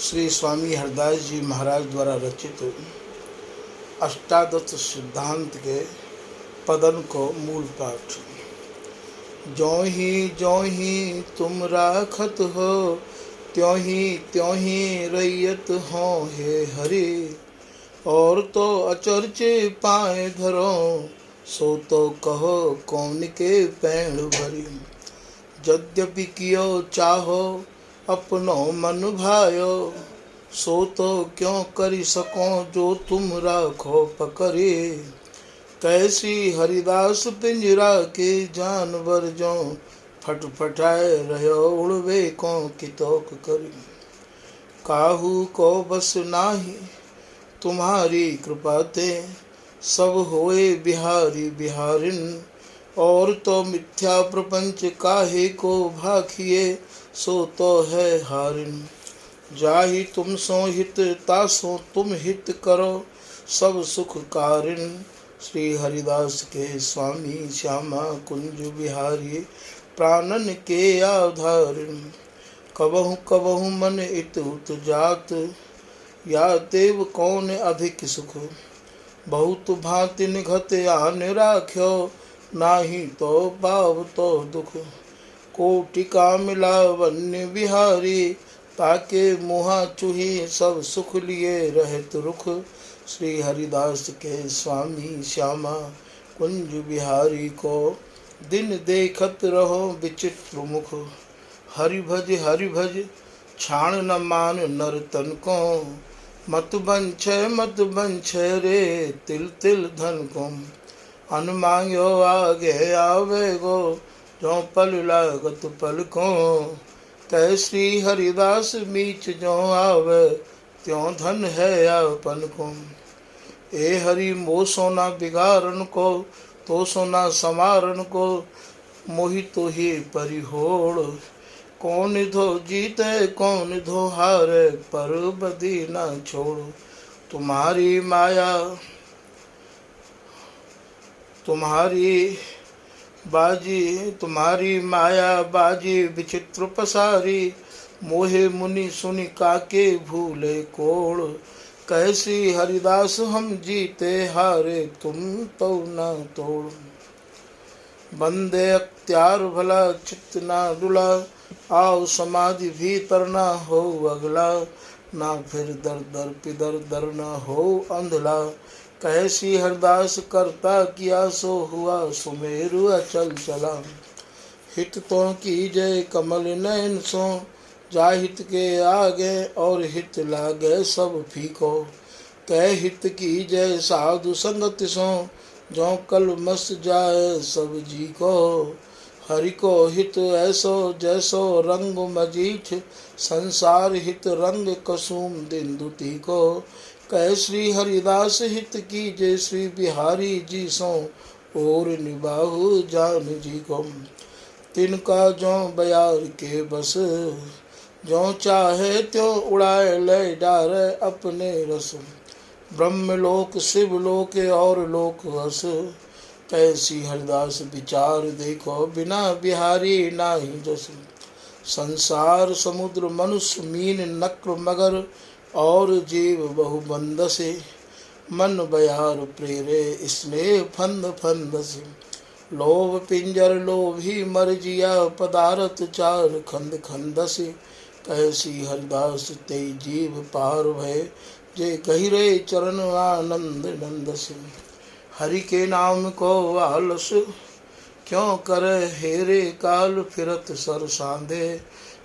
श्री स्वामी हरदास जी महाराज द्वारा रचित अष्टादश सिद्धांत के पदन को मूल पाठ। ज्यों ही तुम राखत हो, त्यों ही रैयत हो हे हरि। और तो अचर्चे पाए धरो, सो तो कहो कौन के पैण भरी। यद्यपि कियो चाहो अपनो मन भायो, सो तो क्यों करी सको जो तुम राखो पकड़े। कैसी हरिदास पिंजरा के जानवर जो, फटफटाए रहो उड़वे को कितोक करी। काहू को बस नाही तुम्हारी कृपा ते, सब होए बिहारी बिहारिन। और तो मिथ्या प्रपंच काहे को भाखिए, सो तो है हारिन। जाहि तुम सो हित तासो तुम हित करो, सब सुख कारिन। श्री हरिदास के स्वामी श्यामा कुंज बिहारी, प्राणन के आधारिन। कबहु कबहु मन इत उत जात, या देव कौन अधिक सुख। बहुत भांति निघत आन राख्यो, नाही तो पाव तो दुख। कोटिका मिला वन्य बिहारी, ताके मुहा चूही सब सुख लिए रहत रुख। श्री हरिदास के स्वामी श्यामा कुंज बिहारी को, दिन देखत रहो विचित्र मुख। हरि भज छाण न मान नर तन को, मत बंछ रे तिल तिल धन को। अन मांग्यो आगे आवे गो, जो पल लागत पल को। कह श्री हरिदास मीच जो आवे, त्यों धन है आपन को। ए हरि मो सोना बिगारन को, तो सोना समारन को। मोहि तो ही परिहोड़, कौन धो जीते कौन धो हारे, पर बदी न छोड़। तुम्हारी माया तुम्हारी माया बाजी विचित्र पसारी। मोहे मुनि सुनि काके भूले कोड़। कैसी हरिदास हम जीते हारे, तुम तो न तोड़। बंदे अख्तियार भला चित्त ना डुला, आओ समाधि भीतर ना हो अगला। ना फिर दर दर पिदर दर न हो अंधला। कैसी हरदास करता किया, सो हुआ सुमेरु अचल चला। हित तो की जय कमल नयन सो, जाहित के आगे और हित लागे सब फीको। कह हित की जय साधु संगत सो, जो कल मस जाए सब जी को। हरि को हित ऐसो जैसो रंग मजीठ, संसार हित रंग कसुम दिन दुती को। कह श्री हरिदास हित की जय श्री बिहारी जी सो, और निबाहु जान जी को। तिनका जो बयार के बस, जो चाहे त्यों उड़ाए ले डारे अपने रस। ब्रह्मलोक शिवलोक और लोक हस, कैसी हरिदास विचार देखो बिना बिहारी नाही जस। संसार समुद्र मनुष्य मीन नक्र मगर, और जीव बहु बंदसे। मन बयार प्रेरे स्नेह फंद फंदसे। लोभ पिंजर लोभी मर जिया, पदारथ चार खंद खंदसे। कैसी हरिदास ते जीव पार भय, जे गहिरे चरण आनंद नंद से। हरि के नाम को आलस, क्यों करे हेरे काल फिरत सर सांधे।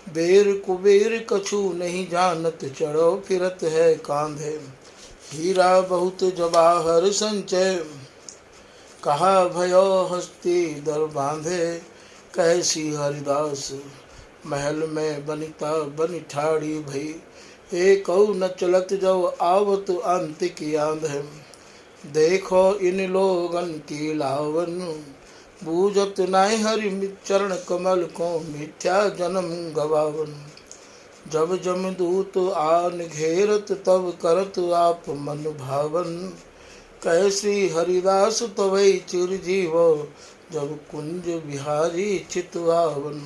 बेर कुबेर कछु नहीं जानत, चढ़ो फिरत है कांधे। हीरा बहुत जवाहर संचय, कहा भयो हस्ती दर बांधे। कैसी हरिदास महल में बनिता बनि ठाड़ी भई, एक न चलत जो आवत अंतिक आंधे। देखो इन लोगन की लावन, बूझत नाय हरि चरण कमल को। मिथ्या जन्म गवावन, जब जमदूत आन घेरत, तब करत आप मन भावन। कैसी हरिदास तवै चिरजीव, जब कुंज बिहारी चितवावन।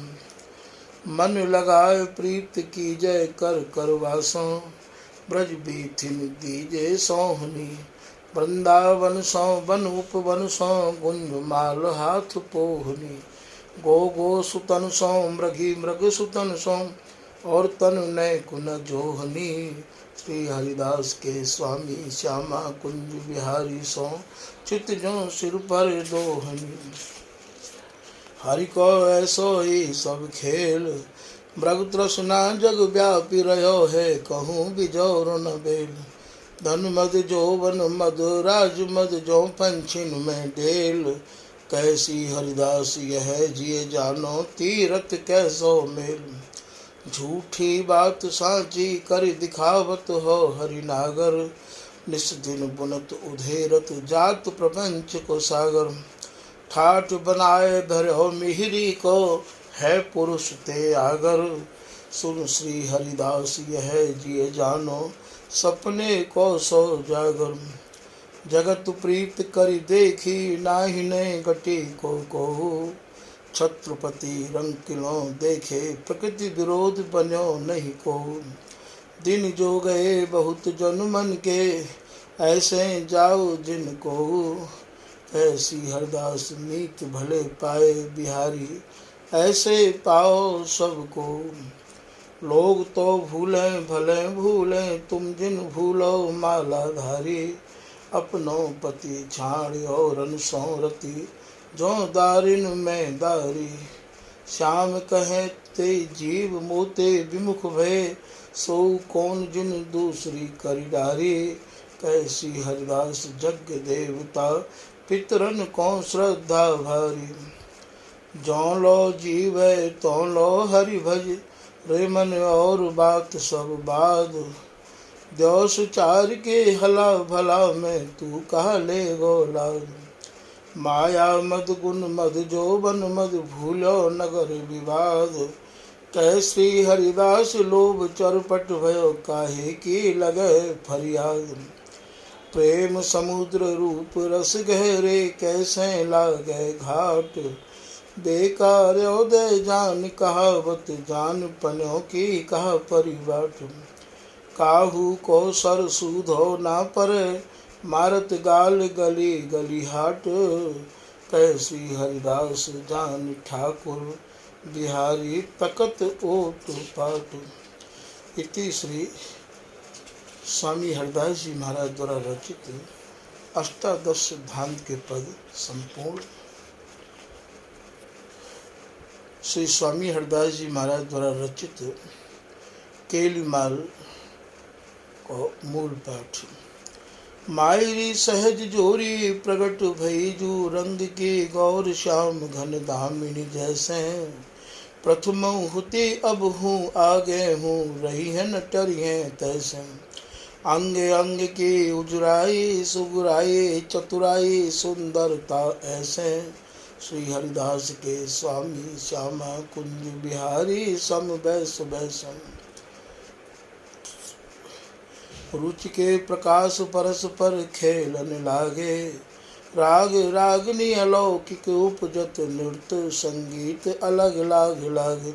मन लगाए प्रीत की जय कर करवासों, ब्रज बीथिन दीजे सोहनी। वृंदावन सौ वन उपवन सौ, गुंज माल हाथ पोहनी। गो गो सुतन सौ मृगी मृग सुतन सौ, और तन नय कुन जोहनी। श्री हरिदास के स्वामी श्यामा कुंज बिहारी सो, चित जो सिर पर दोहनी। हरि को ऐसो ही सब खेल, मृग तृष्णा जग व्यापी रहो है, कहूँ बिजोर न बेल। धन मद जोवन मद राज मद जो पंछिन में डेल, कैसी हरिदास यह जिए जानो, तीरथ कैसो मेल। झूठी बात साची कर दिखावत हो हरिनागर, निस दिन बुनत उधेरत जात प्रपंच को सागर। ठाठ बनाए धरो मिहिरी को, है पुरुष ते आगर। सुन श्री हरिदास यह जिए जानो, सपने को सो जागर। जगत प्रीत करि देखी, नाहि ने गति को। छत्रपति रंग किलो देखे, प्रकृति विरोध बन्यो नहीं को। दिन जो गए बहुत जन मन के, ऐसे जाओ जिनको। ऐसी हरदास नीत भले पाए बिहारी, ऐसे पाओ सबको। लोग तो भूले भले भूले, तुम जिन भूलो मालाधारी। अपनों पति छाड़ियो रन सौरती, जो दारिन में दारी। श्याम कहे ते जीव मोते विमुख भय, सो कौन जिन दूसरी करी डारी। कैसी हरिदास जग देवता, पितरन को श्रद्धा भारी। जो लो जीवे तो लो हरि भज, रे मन और बात सब बाद। द्योस चार के हला भला में, तू कहा ले गोलाद। माया मद गुण मद जोबन मद, भूलो नगर विवाद। कैसी हरिदास लोभ चरपट भयो, काहे की लगे फरियाद। प्रेम समुद्र रूप रस गहरे, कैसे लागे घाट। बेकार उदय जान कहावत, जान पन्यों की कहा परिबाट। काहू को सर सूधो ना परे, मारत गाल गली गली हाट। कैसी हरिदास जान ठाकुर, बिहारी तकत ओट पाट। इति श्री स्वामी हरिदास जी महाराज द्वारा रचित अष्टादश सिद्धांत के पद संपूर्ण। श्री स्वामी हरिदास जी महाराज द्वारा रचित केलीमाल को मूल पाठ। मायरी सहज जोरी प्रगट भईजू, रंग की गौर श्याम घन दामिनी जैसे। प्रथम हुति अब हूँ आगे हूँ, रही है न टरी है तैसे। अंग अंग की उजराई सुगुराई, चतुराई सुंदरता ऐसे। श्री हरिदास के स्वामी श्यामा कुंज बिहारी, सम बैस बैसम। रुचि के प्रकाश परस पर खेलन लागे, राग रागनी अलौकिक उपजत नृत्य संगीत अलग लाग लागे।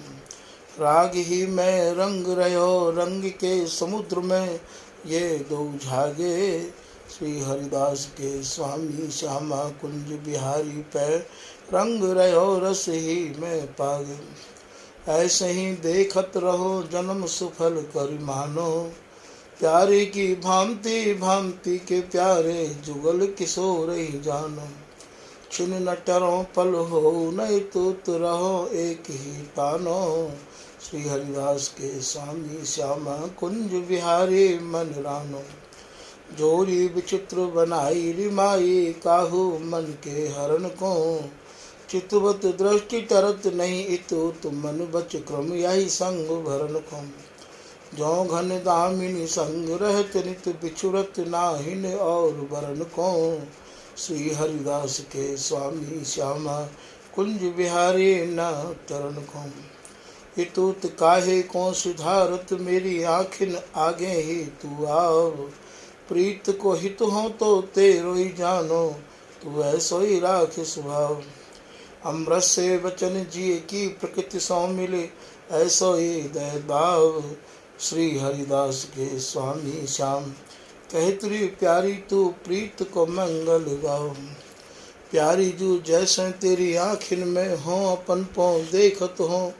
राग ही में रंग रहो, रंग के समुद्र में ये दो झागे। श्री हरिदास के स्वामी श्यामा कुंज बिहारी पे, रंग रहो रस ही में पागे। ऐसे ही देखत रहो जन्म सुफल कर मानो, प्यारे की भांति भांति के प्यारे, जुगल किशोर ही जानो। छिन न टरो पल हो, नहीं तूत रहो एक ही पानो। श्री हरिदास के स्वामी श्यामा कुंज बिहारी मन रानो। जोरी विचित्र बनाई रिमाई, काहू मन के हरण को। चितवत दृष्टि तरत नहीं, इतु तुम मन बच क्रम यही संग भरण को। जो घन दामिनी संग रहत, नित बिछुरत नाहिन और बरन को। श्री हरिदास के स्वामी श्यामा कुंज बिहारी न तरन को। हितुत काहे को सुधारत, मेरी आँखिन आगे ही तू आओ। प्रीत को हित हो तो तेरो ही जानो, तू ऐसो ही राख स्वभाव। अमृत से वचन जिए की प्रकृति सौ मिले, ऐसो ही दय भाव श्री हरिदास के स्वामी श्याम। कहतरी प्यारी तू प्रीत को मंगल गाओ, प्यारी जू जैसे तेरी आँखिन में हो अपन पाँव देखत हो,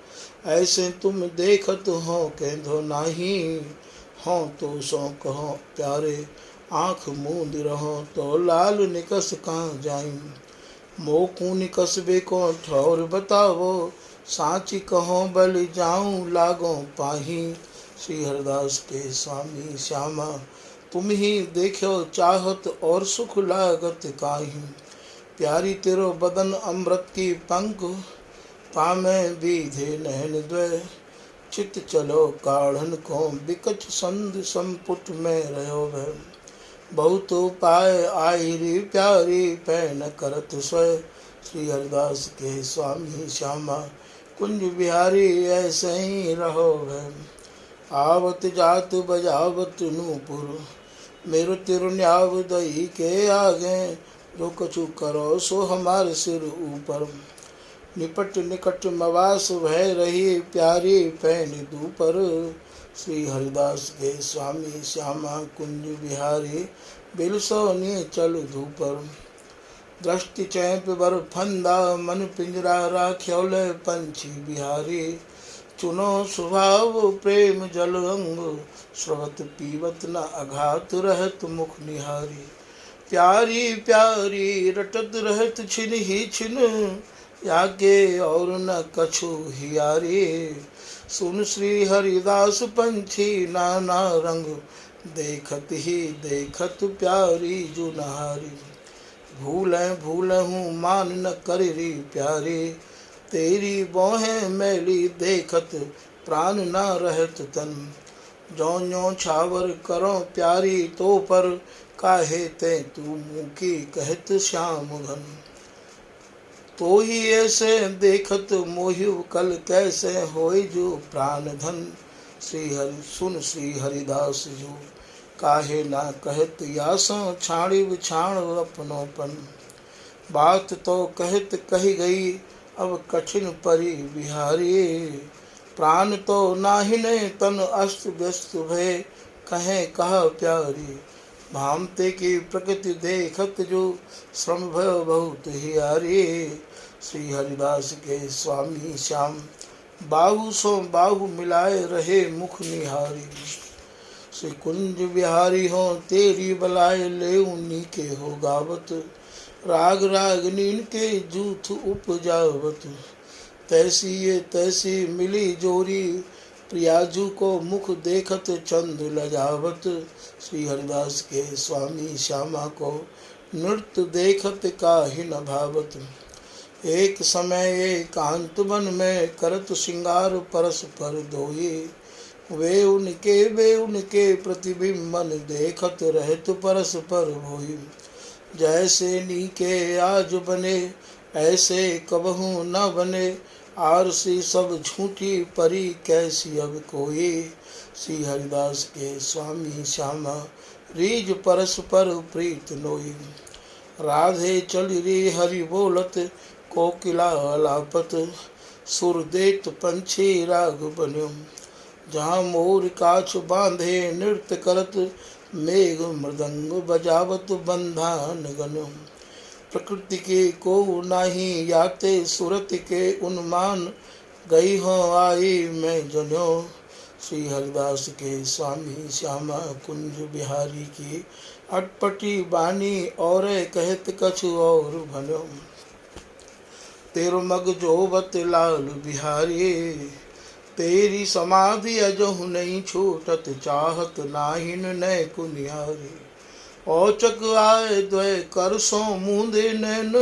ऐसे तुम देखत हो कहधो नाही हो तो सो कहो प्यारे आँख मूंद रहो तो लाल निकस कहाँ जाई। मोकू निकसबे को ठौर बतावो, साची कहो बल जाऊं लागो पाही। श्री हरिदास के स्वामी श्यामा तुम ही देखो चाहत और सुख लागत काहि। प्यारी तेरो बदन अमृत की पंख, पामे बीधे नहन द्वय। चित चलो काढ़न को बिकच संध संपुट में रहो भय। बहुत पाए आयरी प्यारी पैन करत स्वय। श्री हरिदास के स्वामी श्यामा कुंज बिहारी ऐसे ही रहो भय। आवत जात बजावत नूपुर, मेरो तिरुन्याव दही के आगे। जो कछु करो सो हमारे सिर ऊपर, निपट निकट मवास भय रही प्यारी पैन दूपर। श्री हरिदास के स्वामी श्यामा कुंज बिहारी बिलसोनी चल धूपर। दृष्टि चैप बर फंदा मन पिंजरा राख्योल पंछी बिहारी। चुनो स्वभाव प्रेम जल अंग, स्रवत पीवत न अघात रहत मुख निहारी। प्यारी प्यारी रटत रहत छिन ही छिन, याके और न कछु हियारी। सुन श्री हरिदास पंछी नाना रंग, देखत ही देखत प्यारी जुनहारी। भूलहूँ मान न करी प्यारी, तेरी बोहें मैली देखत प्राण न रहत तन। जो छावर करो प्यारी तो पर, काहे ते तू मुकी कहत श्याम घन। तो ही ऐसे देखत मोहिव कल कैसे होय जो प्राण धन। सुन श्री हरिदास जो काहे ना कहत यासों छाड़ी छाण अपनोपन। बात तो कहत कही गई अब कठिन परी बिहारी। प्राण तो नाहिने तन अस्त व्यस्त भय, कहे कहा प्यारी। भामते की प्रकृति देखत जो, श्रम भय बहुत हियारी। श्री हरिदास के स्वामी श्याम बाहु सो बाहु मिलाए रहे मुख निहारी। श्री कुंज बिहारी हो तेरी बलाए ले उन्हीं के हो गावत। राग रागनीन के जूथ उपजावत, तैसी ये तैसी मिली जोरी। प्रियाजू को मुख देखत चंद लजावत। श्री हरिदास के स्वामी श्यामा को नृत्य देखत काहि न भावत। एक समय एकांत वन में करत श्रृंगार परस्पर दोई। वे उनके प्रतिबिंब मन देखत रहत परस्पर होई। जैसे नीके आज बने ऐसे कबहू न बने, आरसी सब झूठी परी कैसी अब कोई। श्री हरिदास के स्वामी श्यामा रीज परस्पर प्रीत नोई। राधे चली रे हरि बोलत कोकिला अलापत। सुर देत पंछी राग बन्यो, जहाँ मोर काछ बांधे नृत्य करत। मेघ मृदंग बजावत बंधान गन्यो। प्रकृति के को नाही याते सुरत के उन्मान, गई हो आई मैं जन्यो। श्री हरिदास के स्वामी श्यामा कुंज बिहारी की अटपटी बानी और कहत कछु और भन्यो। तेरो मग जोवत लाल बिहारी, तेरी समाधि अजहु नहीं छूटत। चाहत नाहिन नय कुनिहारी, औचक आए द्वय कर सो मूंदे नैन।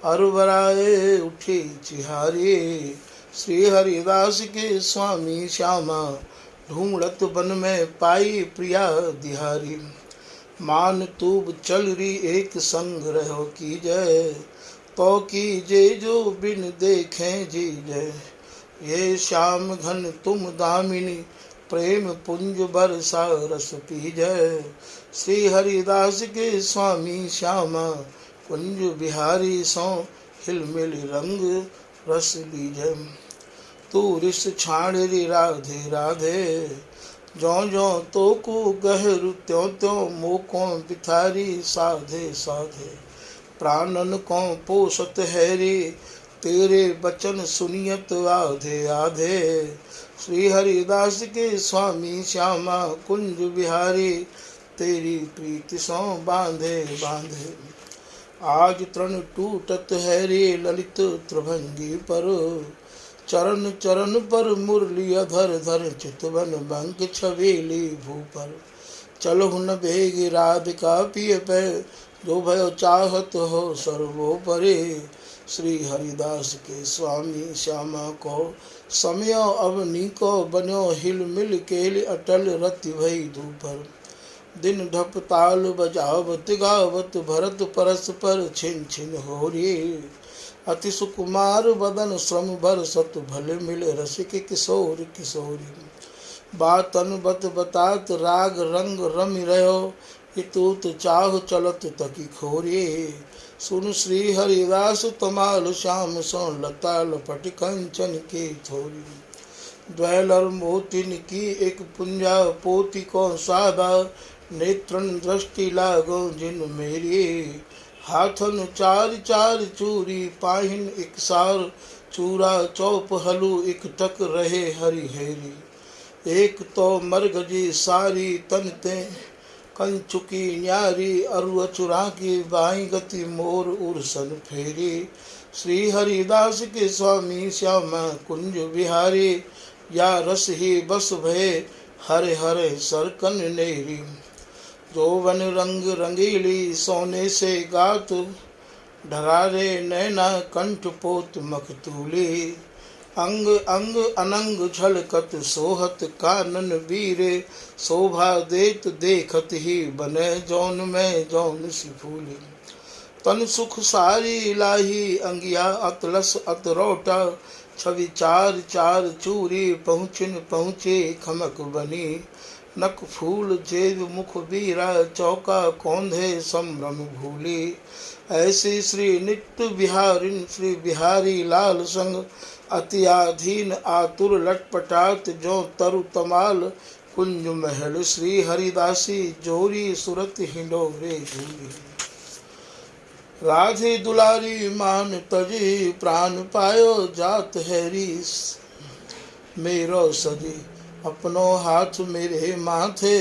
अरबराए उठी चिहारी। श्री हरिदास के स्वामी श्यामा ढूंढत बन में पाई प्रिया दिहारी। मान तूब चल री एक संग रहो की जय, तो कीजे जो बिन देखें जी जय। ये श्याम घन तुम दामिनी, प्रेम पुंज बरसा रस पी जय। श्री हरिदास के स्वामी श्यामा कुंज बिहारी सो हिलमिल रंग रस लीजय। तू रिस छाण री राधे राधे। ज्यों ज्यों तो को गहरु त्यों त्यों मोको बिथारी साधे साधे। प्राणन को पोषत हैरी तेरे बचन सुनियत आधे आधे। श्री हरिदास के स्वामी श्यामा कुंज बिहारी तेरी प्रीति सो बांधे बांधे। आज तृण टूटत है रे ललित त्रिभंगी पर। चरण चरण पर मुरली अधर धर चितवन बंक छवेली भूपर। चलहु न बेग राधिका पिय पे जो भयो चाहत हो सर्वोपरि। श्री हरिदास के स्वामी श्यामा को समयो अवनी को बन्यो हिल मिल केल अटल रति भई धूपर। दिन ढप ताल बजावत गावत भरत परस्पर छिन छिन होरी। अति सुकुमार बदन श्रम भर सत भले मिले रसिक किशोर किशोरी। बातन बत बतात राग रंग रमि रहो इतूत चाह चलत तकी खोरी। सुन श्री हरिदास तमाल श्याम सो लता लपट कंचन की थोरी। द्वैलर मोतिन की एक पुंजा पोती को सादा। नेत्रन दृष्टि लागो जिन मेरी। हाथन चार चार चूरी पाहिन एक सार। चूरा चौप हलू एक टक रहे हरि हेरी। एक तो मरगजी सारी तन ते कंचुकी न्यारी। अरु चुरा की बाई गति मोर उर्सन फेरी। श्री हरिदास के स्वामी श्यामा कुंज बिहारी। या रस ही बस भये हरे हरे सरकन नेरी। जोवन रंग रंगीली सोने से गात। ढरारे नैना कंठ पोत मखतूली। अंग अंग अनंग झलकत सोहत कानन वीरे। शोभा देत देखत ही बने जौन में जौन सी फूली। तन सुख सारी लाही अंगिया अतलस अतरौटा। छवि चार चार चूरी पहुँचिन पहुँचे खमक बनी। नक फूल जेब मुख बीरा चौका कौंधे संभ्रम भूली। ऐसी श्री नित्य बिहारिन श्री बिहारी लाल संग। अति आधीन आतुर लटपटात जो तरु तमाल। कुंज महल श्री हरिदासी जोरी सुरत हिंडोरे झूली। राधे दुलारी मान तजी प्राण पायो जात हैरीस। मेरो सजी अपनो हाथ मेरे माथे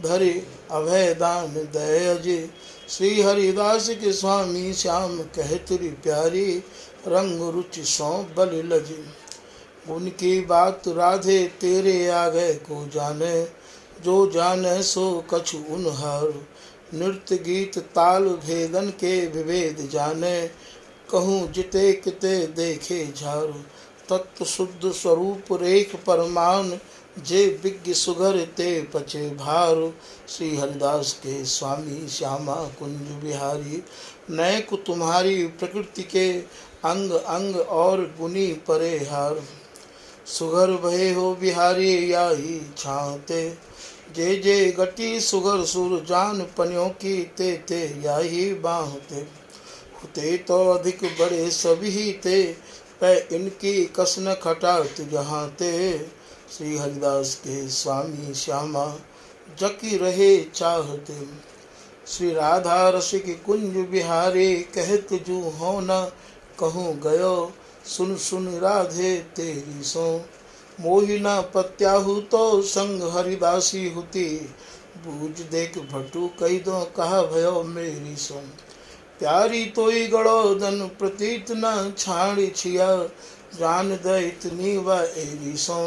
धरे अभय दान दयाजी। श्री हरिदास के स्वामी श्याम कहतरी प्यारी। रंग रुचि सौ बल लजी। उनकी बात राधे तेरे आगे को जाने। जो जाने सो कछु उनहार। नृत्य गीत ताल भेदन के विभेद जाने। कहूँ जिते किते देखे झारू। तत्व शुद्ध स्वरूप रेख परमान। जे विज्ञ सुगर ते पचे भार। श्री हरिदास के स्वामी श्यामा कुंज बिहारी। नैक तुम्हारी प्रकृति के अंग अंग और गुनी परे हार। सुगर भय हो बिहारी या ही छाते। जे जे गति सुगर सुर जान पन्यों की ते ते या ही बाहते। होते तो अधिक बड़े सभी ते। पै इनकी कसन खटात जहाँ ते। श्री हरिदास के स्वामी श्यामा जकी रहे चाहते। श्री राधा रसिक कुंज बिहारी कहत जू हो न कहूँ गयो। सुन सुन राधे तेरी सो मोहिना पत्याहु तो संग हरिदासी हुती। बूझ देख भटू कही दो कहा भयो मेरी सो। प्यारी तोई गड़ो धन प्रतीत न छाड़ी छिया। जान दे इतनी व एरी सो।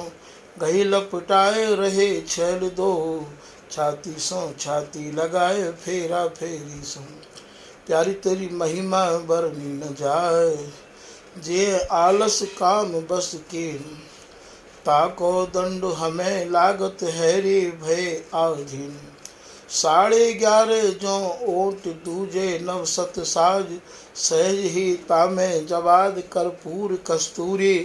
गही लपटाए रहे छैल दो। छाती सो छाती लगाए फेरा फेरी सो। प्यारी तेरी महिमा बरनी न जाए। जे आलस काम बस के ताको दंड हमें लागत हैरी भय आधीन। 11:30 जो ओट दूजे नव सत साज। सहज ही तामे जवाद कर्पूर कस्तूरी।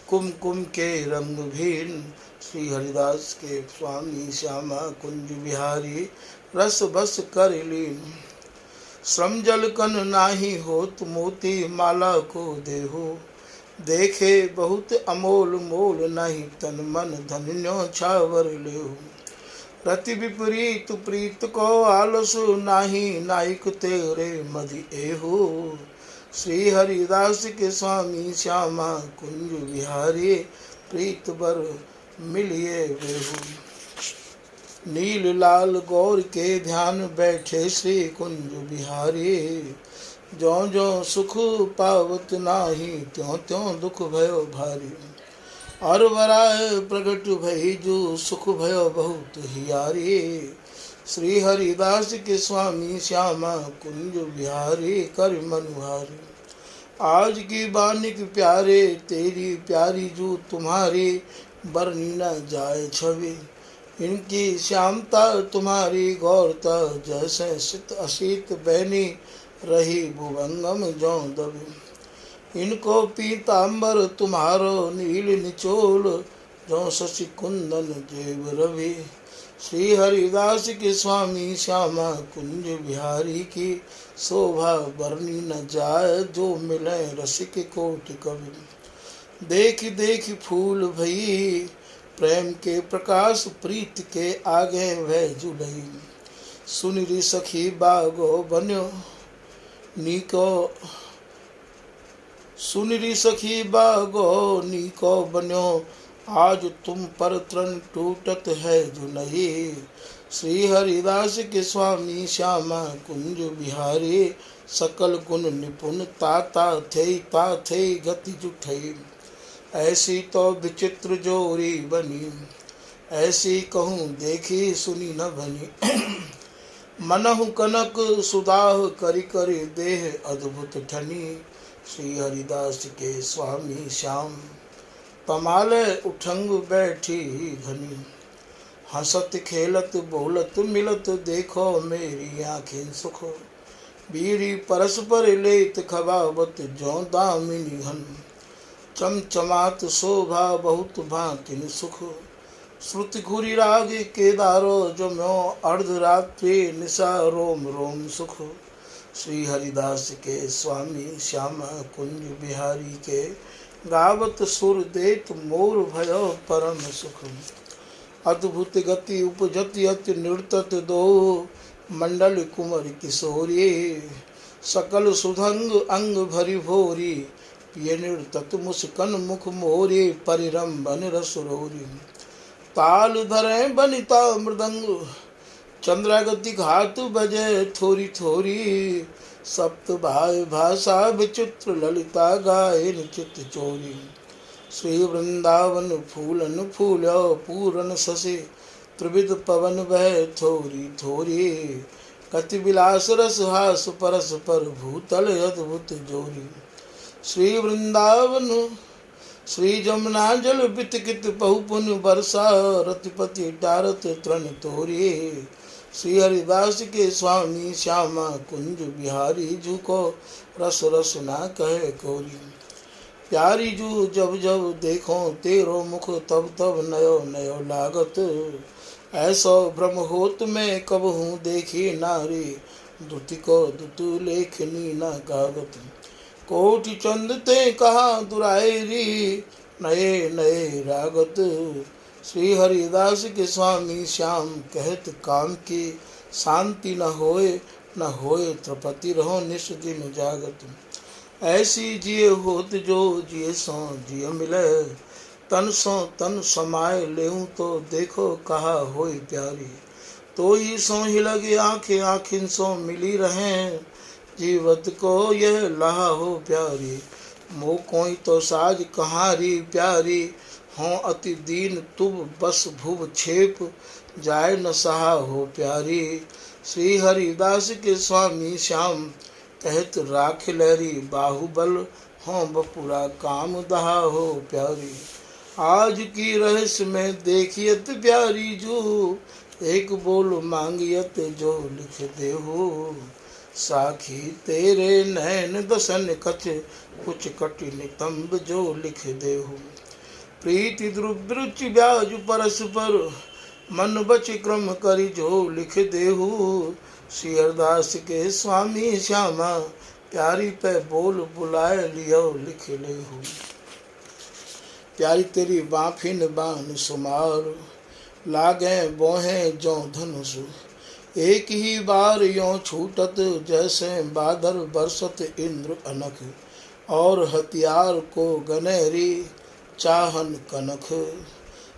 कुमकुम के रंग भीन। श्री हरिदास के स्वामी श्यामा कुंज बिहारी। रस बस कर लीन। श्रम जल कन नाही होत मोती माला को देहो। देखे बहुत अमोल मोल, नहीं तन मन धन न्यो छावर लेहु। रति विपरीत प्रीत को आलसु, नाही नायक तेरे मदि एहु। श्री हरिदास के स्वामी श्यामा कुंज बिहारी, प्रीत बर मिलिए बेहू। नील लाल गौर के ध्यान बैठे श्री कुंज बिहारी, ज्यों ज्यों सुख पावत नाही, त्यों त्यों दुख भयो भारी। और वराय प्रगट भई जो, सुख भयो बहुत हियारी। श्री हरिदास के स्वामी श्यामा कुंज बिहारी, कर मनुहारी। आज की बानिक प्यारे, तेरी प्यारी जू तुम्हारी, बरनी न जाए छवि। इनकी श्यामता तुम्हारी गौरता, जैसे शीत अशीत बहनी, रही भुवंगम ज्यों दबी। इनको पीताम्बर तुम्हारो, नील निचोल, ज्यों शशि कुंदन जेब रवि। श्री हरिदास के स्वामी श्यामा कुंज बिहारी की, शोभा बरनी न जाए, जो मिले रसिक कोटि कवि। देख देख फूल भई, प्रेम के प्रकाश प्रीत के आगे वह जुलई। सुनिरी सखी बागो बन्यो, नीको सुनिरी सखी बागो नीको बन्यो, आज तुम पर तृण टूटत है जो नहीं। श्री हरिदास के स्वामी श्यामा कुंज बिहारी, सकल गुण निपुण ताता थे गति जुठई। ऐसी तो विचित्र जोरी बनी, ऐसी कहूँ देखी सुनी न बनी। मनहु कनक सुदाह करि करि, देह अद्भुत ठनी। श्री हरिदास के स्वामी श्याम, तमाले उठंग बैठी घनी। हंसत खेलत बोलत मिलत, देखो मेरी आँखें सुख। बीरी परस्पर लेत खबावत, ज्यों दामिनी घन। चमचमात शोभा बहुत भांतिन सुख। श्रुति घुरी राग केदारो, जम्यो अर्धरात्रि निशा रोम रोम सुख। श्री हरिदास के स्वामी श्यामा कुंज बिहारी के, गावत सुर देत मोर भयो परम सुख। अद्भुत गति उपजति अति नृतत दो, मंडल कुंवर किशोरी। सकल सुधंग अंग भरी भोरी, पिय नृतत मुस्कन मुख मोरी। परिरंभन रसरोरी, ताल धरे बनिता मृदंग। चंद्रागति घात बजे थोरी थोरी। सप्त भाई भाषा विचित्र, ललिता गाये चित चोरी। श्री वृंदावन फूलन फूलो, पूरन शशि त्रिविध पवन बह थोरी थोरी। कति विलास रस हास परस पर, भूतल अद्भुत जोरी। श्री वृंदावन श्री जमुना जल बितकित, बहुपुन बरसा रतिपति डारत तृण तोरी। श्री हरिदास के स्वामी श्यामा कुंज बिहारी, जू को रस रस ना कहे कोरी। प्यारी जू जब जब देखो, तेरो मुख तब तब नयो नयो लागत। ऐसो भ्रम होत में कब हूँ देखी नारी, दुति को दुतु लेखनी न कागत। कोटि चंद ते कहा दुरायरी, नए नए रागत। श्री हरिदास के स्वामी श्याम, कहत काम की शांति न होए त्रिपति, रहो निश दिन जागत। ऐसी जिय होत जो, जिय सो जिय मिले। तन सो तन समाये लेऊं, तो देखो कहा होई प्यारी। तो ही सो ही लगे आँखें आँखिन सो मिली रहें, जीवत को यह लहा हो प्यारी। मो कोई तो साज कहारी प्यारी, हों अति दीन तुब बस भुव छेप, जाय न सहा हो प्यारी। श्री हरिदास के स्वामी श्याम, कहत राख लहरी बाहुबल, हों बपुरा काम दहा हो प्यारी। आज की रहस्य में देखियत प्यारी जू, एक बोल मांगियत जो लिख दे हो। साखी तेरे नैन दसन कछ, कुछ कठिन तंब जो लिख दे हो। प्रीति द्रुव रुचि ब्याज परस्पर, मन बच क्रम करि जो लिख दे हो। श्री हरिदास के स्वामी श्यामा, प्यारी पे बोल बुलाए लियो लिख ले हो। प्यारी तेरी बाँफिन बान सुमार, लागे बोहे जो धनुष। एक ही बार यों छूटत, जैसे बादल बरसत इंद्र अनख। और हथियार को गनहरी, चाहन कनख।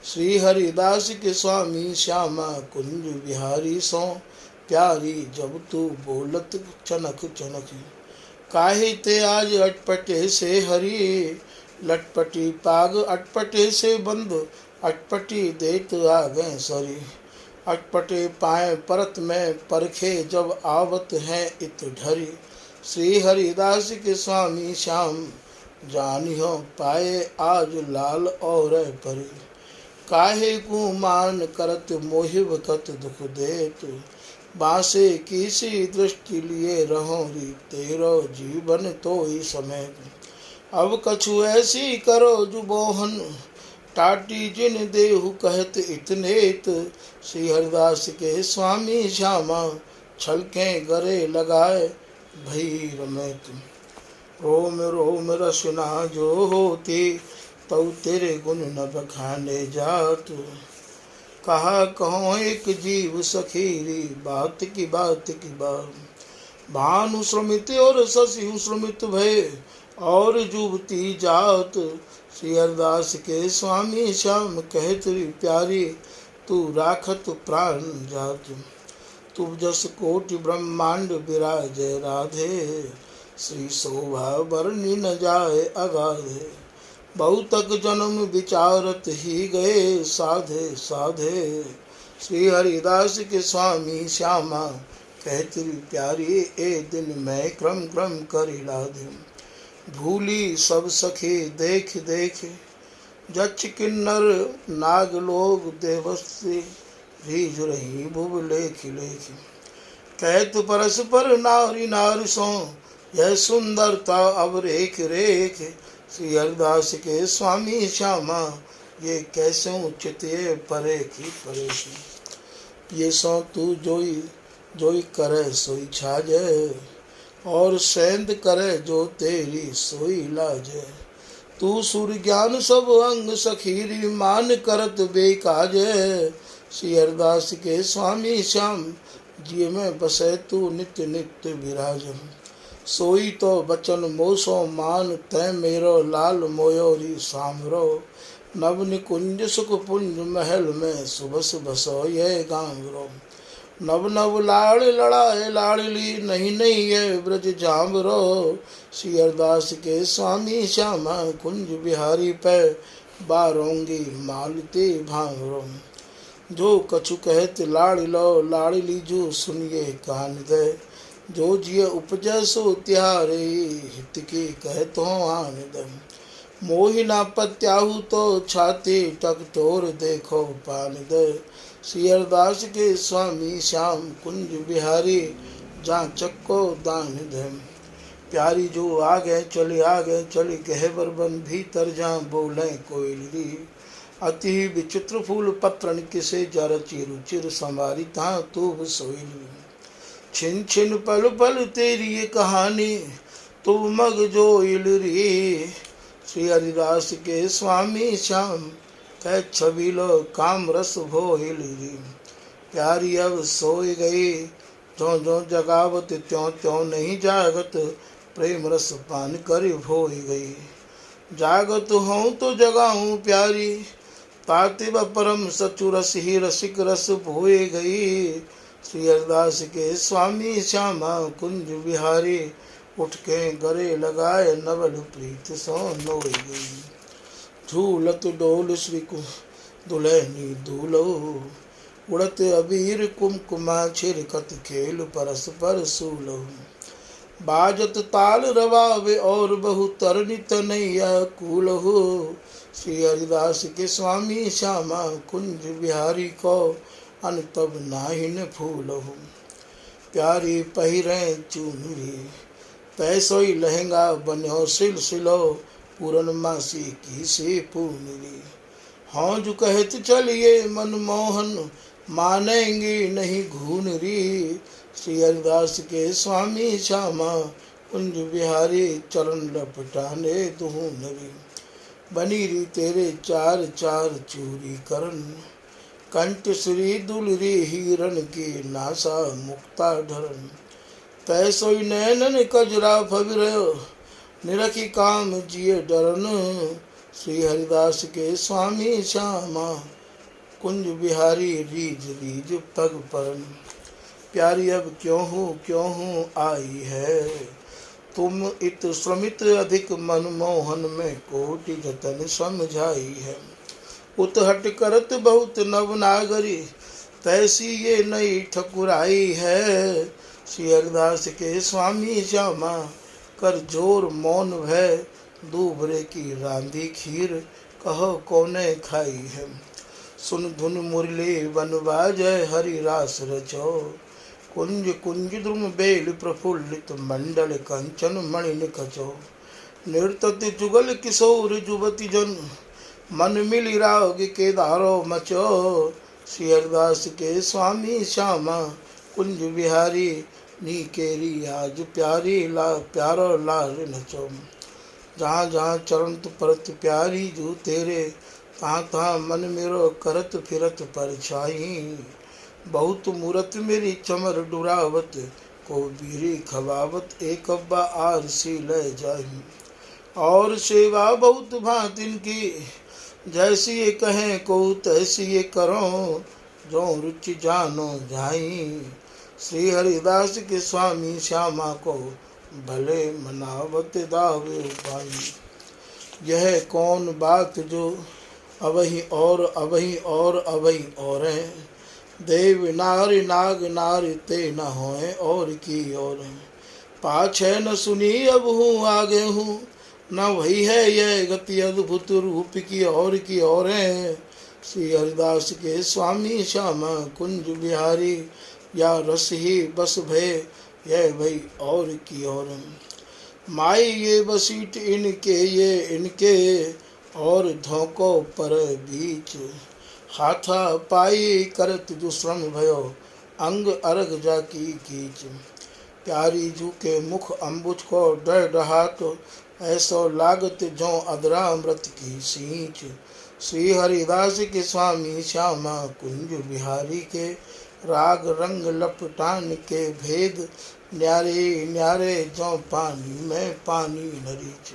श्री हरिदास के स्वामी श्यामा कुंज बिहारी सो, प्यारी जब तू बोलत चनक चनक। काहे ते आज अटपटे से हरी, लटपटी पाग अटपटे से बंद। अटपटी देत आगे सरी, अटपटे पाए परत में परखे, जब आवत है इत ढरी। श्री हरिदास के स्वामी श्याम, जानियो पाए आज लाल और परी। काहे को मान करत मोहिब कत दुख देत, बासे किसी दृष्टि लिए रहो री, तेरो जीवन तो ही समेत। अब कछु ऐसी करो जुबोहन, टाटी जिन देहु कहत इतनेत। श्री हरिदास के स्वामी श्यामा, छलके गरे लगाए भई रमेत। रोम रोम रसना जो होती, तौ तेरे गुण न बखाने जात। कहा कहो एक जीव सखीरी, बात की बात। भानु श्रमित और शशि श्रमित भय, और जुबती जात। श्री हरिदास के स्वामी श्याम, कहत री प्यारी, तू राखत प्राण जात। तू जस कोटि ब्रह्मांड विराजय राधे, श्री शोभा वर्णि न जाए अगाधे। बहुतक जन्म विचारत ही गए, साधे साधे। श्री हरिदास के स्वामी श्यामा, कहती प्यारी, ए दिन मैं क्रम क्रम करि लाधे। भूली सब सखी देख देख, जच किन्नर नाग लोग देवस्ती। रीझ रही भुव लेख लेख, कहत परस्पर नारी नार सो। यह सुंदरता अब रेख रेख। श्री हरिदास के स्वामी श्यामा, ये कैसे उचित ये परे की परेश। ये सो तू जोई जोई करे सोई छाजे, और सेंध करे जो तेरी सोई लाजे। तू सूर्य ज्ञान सब अंग सखीरी, मान करत बेकाजे। श्री हरिदास के स्वामी श्याम, जिय में बसे तू नित्य नित्य विराजन। सोई तो बचन मोसो मान, तै मेरो लाल मोयोरी सामरो। नव निकुंज सुख पुंज महल में, सुबस बसो ये गांगरो। नव नव लाड़ लड़ाए लाड़ली, नहीं नहीं ये ब्रज जामरो। श्री हरिदास के स्वामी श्यामा, कुंज बिहारी पे बारोंगी मालती भांगरो। जो कछु कहत लाड़ लो लाड़ली, जो सुनिए कान दे। जो जिय उपजय सो त्यारे, हित की कहतो आनंद। मोहि ना पत्याहु तो छाती, टकटोर देखो पान दे। श्री हरिदास के स्वामी श्याम, कुंज बिहारी, जहाँ चक्को दान दे। प्यारी जो आगे चली गहबर बन भीतर, जहाँ बोले कोयली। अति विचित्र फूल पत्रन किसे, जरचि रुचिर संवारी, तहाँ तू सोइली। छिन छिन पल पल तेरी ये कहानी, तू मग जो इलरी। श्री हरिदास के स्वामी श्याम, कह छबीलो काम रस भो इलरी। प्यारी अब सोई गई, जो जो जगावत त्यों त्यों नहीं जागत। प्रेम रस पान कर भोई गई, जागत हूँ तो जगाऊँ प्यारी। पार्थिव परम सचु रस ही रसिक रस भोई गई। श्री हरिदास के स्वामी श्यामा, कुंज बिहारी, उठ के गरे लगाए, नवल प्रीत सो नोई गई। झूलत डोल श्री दुल्हनी दूलो, उड़त अबीर कुमकुमा, छिरकत खेल परस्पर सूलो। बाजत ताल रवावे, और बहु तरनी तनैया कूलहु। श्री हरिदास के स्वामी श्यामा, कुंज बिहारी को, अन तब नाहिन फूलहु। प्यारी पहिरे चुनरी, पैसोई लहंगा बन्यो सिलसिलो। पूरनमासी की से पूनरी, हाँ जो कहत चलिए मनमोहन, मानेंगे नहीं घूनरी। श्री हरिदास के स्वामी श्यामा, कुंज बिहारी, चरण लपटाने दुहूनरी। बनी री तेरे चार चार चूरी करन, कंठ श्री दुलरी हिरण की नासा मुक्ता ढरन, तैसोई नैनन कजरा फबिरयो, निरखी काम जिए डरन, श्री हरिदास के स्वामी श्यामा, कुंज बिहारी रीज रीज पग परन, प्यारी अब क्यों हूँ आई है, तुम इत श्रमित अधिक मनमोहन में कोटि जतन समझाई है, उतहट करत बहुत नवनागरी, तैसी ये नई ठकुराई है, श्री हरिदास के स्वामी श्यामा, कर जोर मौन भय, दूबरे की रांधी खीर, कहो कौने खाई है, सुन धुन मुरली बन बाजय हरि रास रचो, कुंज कुंज द्रुम बेल प्रफुल्लित मंडल कंचन मणि निकचो, नृत्य जुगल किशोर जुबती जन, मन मिली राग के दारो मचो, श्री हरिदास के स्वामी श्यामा, कुंज बिहारी नी केरी आज प्यारी ला प्यारो लाल नचो, जहाँ जहाँ चरण परत प्यारी जू तेरे, तहाँ तहाँ मन मेरो करत फिरत परछाई, बहुत मूरत मेरी चमर डुरावत, को बीरी खवावत एक अब्बा आरसी ले जाई, और सेवा बहुत भांतिन की, जैसी ये कहें को तैसी ये करो, जो रुचि जानो जाई, श्री हरिदास के स्वामी श्यामा को, भले मनावत दावे पाई, यह कौन बात जो अवही और अवही और अवही और है, देव नारी नाग नारी ते न होए और की और, पाछे न सुनी अब हूँ आगे हूँ, न वही है यह गति अद्भुत रूप की और है, श्री हरिदास के स्वामी श्यामा, कुंज बिहारी या रस ही बस भय, यह भई और की और, माई ये बसीट इनके और धोको पर बीच, हाथा पाई करत दुश्रम भयो, अंग अर्घ जाकी कीच, प्यारी जू के मुख अम्बुज को डर डहा, तो ऐसो लागत जो अदरा अमृत की सींच, श्री हरिदास के स्वामी श्यामा, कुंज बिहारी के राग रंग लपटान के भेद, न्यारे न्यारे जो पानी में पानी नरीच,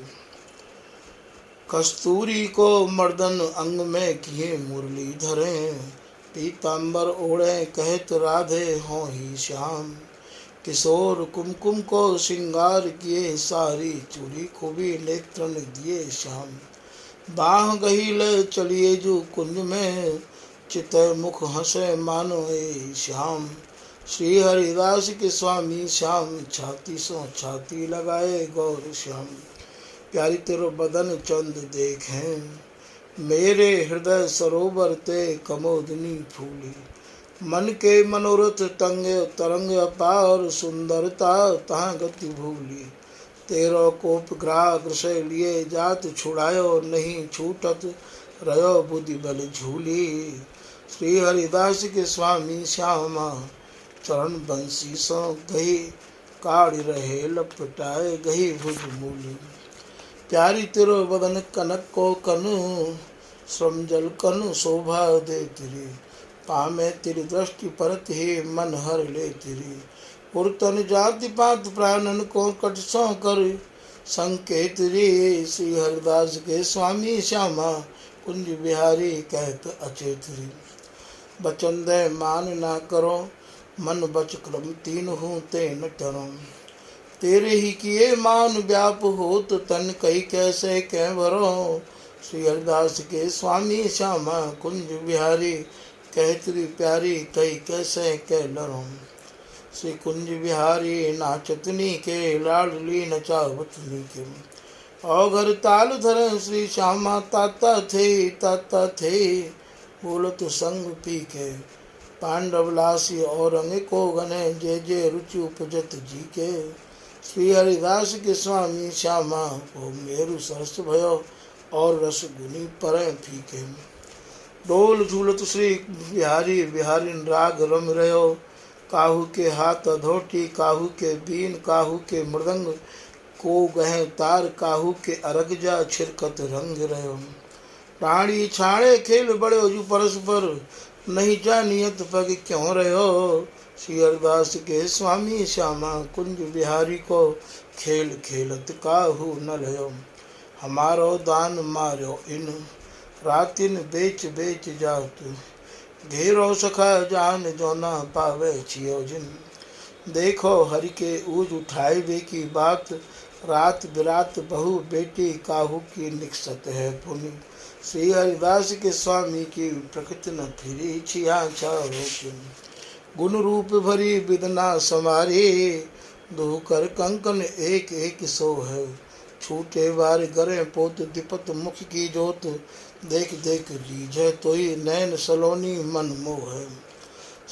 कस्तूरी को मर्दन अंग में किए मुरली धरे, पीताम्बर ओढ़े कहत राधे हो ही श्याम, किशोर कुमकुम को श्रृंगार किए, सारी चूड़ी खूबी नेत्रन दिए श्याम, बाह गही चलिए जो कुंज में, चित मुख हंसे मानो ए श्याम, श्री हरिदास के स्वामी श्याम, छाती सो छाती लगाए गौर श्याम, प्यारी तेरो बदन चंद देखें, मेरे हृदय सरोवर ते कमोदनी फूली, मन के मनोरथ तंगे तरंग अपार, सुंदरता तहाँ गति भूली, तेरो कोप ग्राग्र से लिए जात छुड़ायो, नहीं छूटत रयो बुद्धि बल झूली, श्री हरिदास के स्वामी श्यामा, चरण बंसी सो गही काढ़ रहे लपटाए गही भुज मूली, प्यारी तेरो बदन कनक को कनु, श्रमजल कनु शोभा दे तिरी, पामे तेरी दृष्टि परत ही मन हर ले तिरी, पुरतन जाति पात प्राणन को कट सौ कर, संकेत रे श्री हरिदास के स्वामी श्यामा, कुंज बिहारी कहत अचेत रे, बचन दे मान ना करो, मन बच क्रम तीन हूँ ते न टरो, तेरे ही किए मान व्याप हो, तो तन कई कैसे कै भरो, श्री हरिदास के स्वामी श्यामा, कुंज बिहारी कहतरी प्यारी कई कैसे कै लरो, श्री कुंज बिहारी नाचतनी के, लाडली नचावतनी के, औघर ताल धरे श्री श्यामा, ताता थे बोलत संग पी के, पांडव लासी और अंग को गने, जे जे रुचि उपजत जी के, श्री हरिदास के स्वामी श्यामा, को मेरु सरस भयो, और रस गुनी परे फीके, डोल झूलत श्री बिहारी बिहारिन राग रम रहो, काहू के हाथ अधोटी, काहू के बीन, काहू के मृदंग, को गहे तार काहू के अरग जा छिरकत रंग रहो। प्राणी छाणे खेल बड़ो जू परस्पर नहीं जानियत पग क्यों रहो। श्री हरिदास के स्वामी श्यामा कुंज बिहारी को खेल खेलत काहू न लयो। हमारो दान मारो इन रातिन बेच बेच जात घेरो सखा जान जो ना पावे छियो जिन। देखो हरि के ऊज उठाए वे की बात रात बिरात बहु बेटी काहू की निकसत है पुनि। श्री हरिदास के स्वामी की प्रकृति न फिरी छिया छाओ। गुण रूप भरी बिदना समारे दो कर कंकन एक एक सो है। छूटे बार गरे पोत दिपत मुख की जोत देख देख रीझे तोई नैन सलोनी मन मोह है।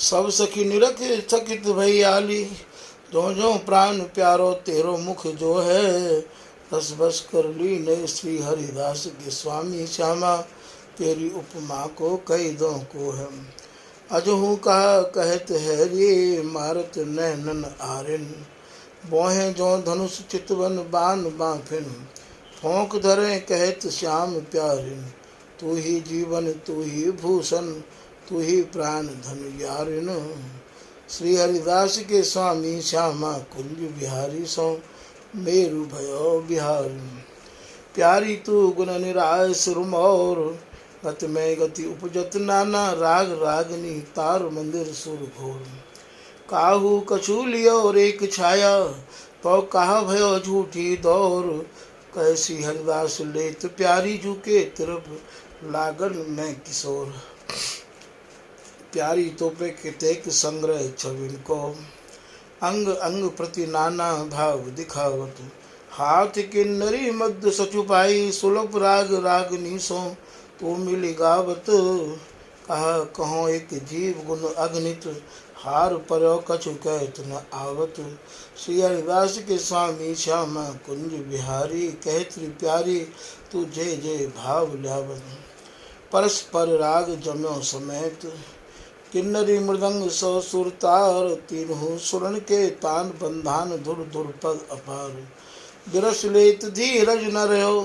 सब सखी निरख थकित भई आली जो जो प्राण प्यारो तेरो मुख जो है। रस बस कर ली ने श्री हरिदास के स्वामी श्यामा तेरी उपमा को कई दो को है। अजहू कहा कहत है रे मारत नैनन आरिन बोहे जो धनुष चितवन बान बाफिन। फोंक धरे कहत श्याम प्यारिन तू ही जीवन तू ही भूषण तू ही प्राण धन यारिन। श्री हरिदास के स्वामी श्यामा कुंज बिहारी सो मेरु भयो बिहार। प्यारी तू गुण निराय सुरमौर गत में गति उपजत नाना राग रागनी तार मंदिर सुर घोर। काहू कछु लियो और एक छाया पौ कहा भयो झूठी दौर। कैसी हरिदास लेत प्यारी झुके तरफ लागन में किशोर। प्यारी तोपे कितेक संग्रह छविन को अंग अंग प्रति नाना भाव दिखावत। हाथ किन्नरी मध्य सचुपाई सुलभ राग रागनी सो तू मिली गावत। कहा कहो एक जीव गुण अग्नित हार पर्यो कछु कहत न आवत। श्री हरिदास के स्वामी श्यामा कुंज बिहारी कहत्री प्यारी तू जय जय भाव ल्यावत। परस्पर राग जम्यो समेत किन्नरी मृदंग सौ सुरतार। तीनों सुरन के तान बंधान धुर धुर पद अपार। बिरस लेत धीरज न रहो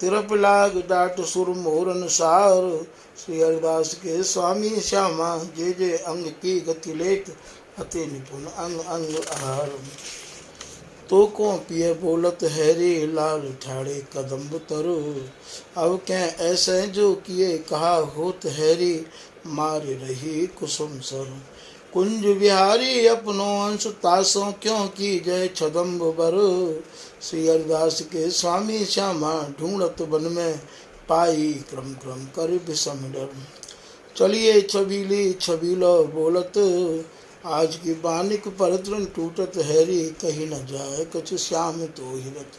तिरप लाग डाट सुर मोरन सार। श्री हरिदास के स्वामी श्यामा जे जे अंग की गति लेत अति निपुण अंग अंग आहार। तो को पिए बोलत हैरी लाल ठाड़े कदम्ब तरु। अब क्या ऐसे जो किए कहा होत हैरी मारे रही कुसुम सर। कुंज बिहारी अपनो अंश तासों क्यों की जय छदम्ब बर। श्री हरिदास के स्वामी श्यामा ढूंढत बन में पाई क्रम क्रम कर विषम डर। चलिए छबीली छबीलो बोलत आज की बानिक पर तृण टूटत हैरी कहीं न जाए कछ श्याम तो हिरत।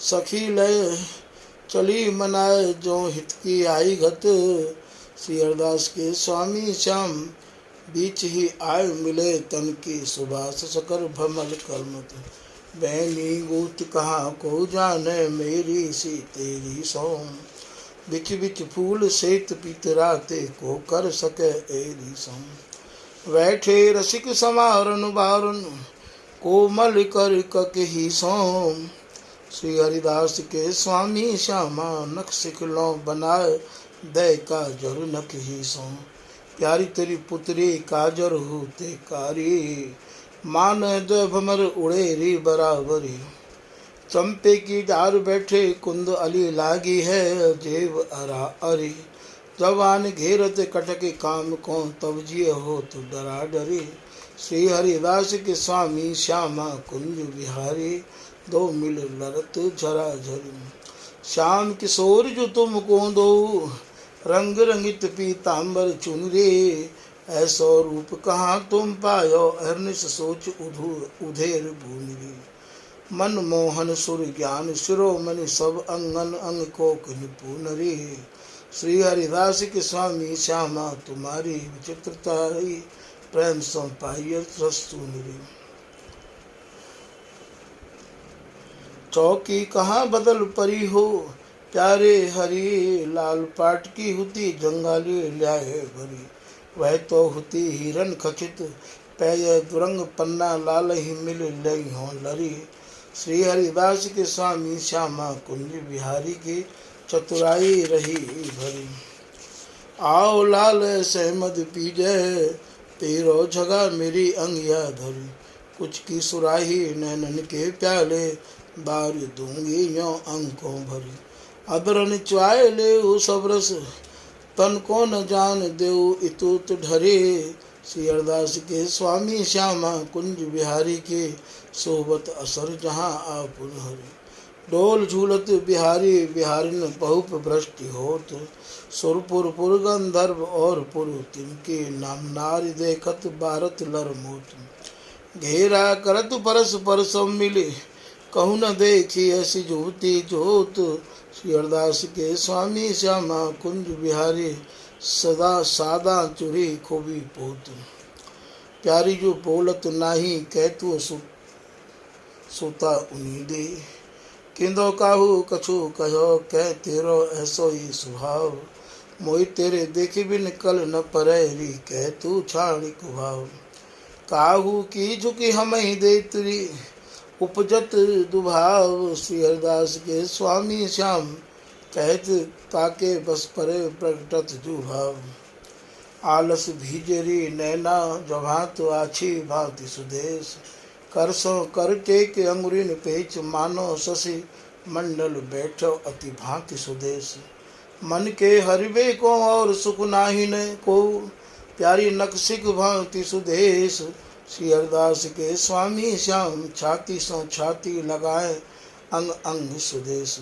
सखी लय चली मनाए जो हित की आई गत। श्री हरिदास के स्वामी श्याम बीच ही आय मिले तन की सुबास सकर भमल कर्मत। बैनी गूत कहाँ को जाने मेरी सी तेरी सोम। बिच बिच फूल सेत पितराते को कर सके एरी सोम। बैठे रसिक समारन बारन कोमल कर कक ही सोम। श्री हरिदास के स्वामी श्यामा नख सिखलो बनाए दय का जर नख ही सोम। प्यारी तेरी पुत्री काजर होते कारी मान दय भमर उड़े री बराबरी। चंपे की डार बैठे कुंद अली लागी है जेब अरा अरी। जवान घेरत कटके काम को तब जिये हो तो डरा डरी। श्री हरिदास के स्वामी श्यामा कुंज बिहारी दो मिल लरत झरा झरी। श्याम किशोर जो तुम को दो रंग रंगित पीताम्बर चुनरे। ऐसो रूप कहाँ तुम पायो अहर्निश सोच उधेर भूमि। मन मोहन सुर ज्ञान शिरोमणि सब अंगन अंग कोक निपुनरी। श्री हरिदास के स्वामी श्यामा तुम्हारी विचित्रता प्रेम सम पाइय सुनरी। चौकी कहाँ बदल परी हो प्यारे हरी लाल पाट की हुती जंगाली ल्याए भरी। वह तो हुती हिरन खचित पैय दुरंग पन्ना लाल ही मिल लई हो लरी। श्री हरिदास के स्वामी श्यामा कुंज बिहारी की चतुराई रही भरी। आओ लाल सहमद पीजे तेरो जगह मेरी अंगिया धरी। कुछ की सुराही नैनन के प्याले बार दूंगी यो अंकों भरी। अबरन च्वाए ले सब रस तन को न जान देऊ इतुत ढरे। श्री हरिदास के स्वामी श्यामा कुंज बिहारी के सोबत असर जहाँ आप हरे। डोल झूलत बिहारी बिहारिन बहुप भ्रष्टि होत। सुरपुर पुर गंधर्व और पुर तिनके नाम नारी देखत भारत लर मोत। घेरा करत परस परस मिले कहु न देखी ऐसी ज्योति जोत। श्री हरिदास के स्वामी श्यामा कुंज बिहारी सदा सादा चुरी खूबी पोत। प्यारी जो बोलत नाही कहतु सुता उनी दे। किंदो काहू कछु कहो कह तेरो ऐसो ही स्वभाव। मोहि तेरे देखे बिन कल न परेरी कह तू छाणी कुभाव। काहू की झुकी हम ही दे तुरी उपजत दुभाव। श्री हरिदास के स्वामी श्याम कहत ताके बस परे प्रकटत जुभाव। आलस भीजरी नैना जभात आछी भांति सुदेश। करसों कर टेक अंगुरीन पेच मानो शशि मंडल बैठो अति भांति सुदेश। मन के हरिबे को और सुख नाहिन को प्यारी नक्सिक भांति सुदेश। श्री हरिदास के स्वामी श्याम छाती सो छाती लगाए अंग अंग सुदेश।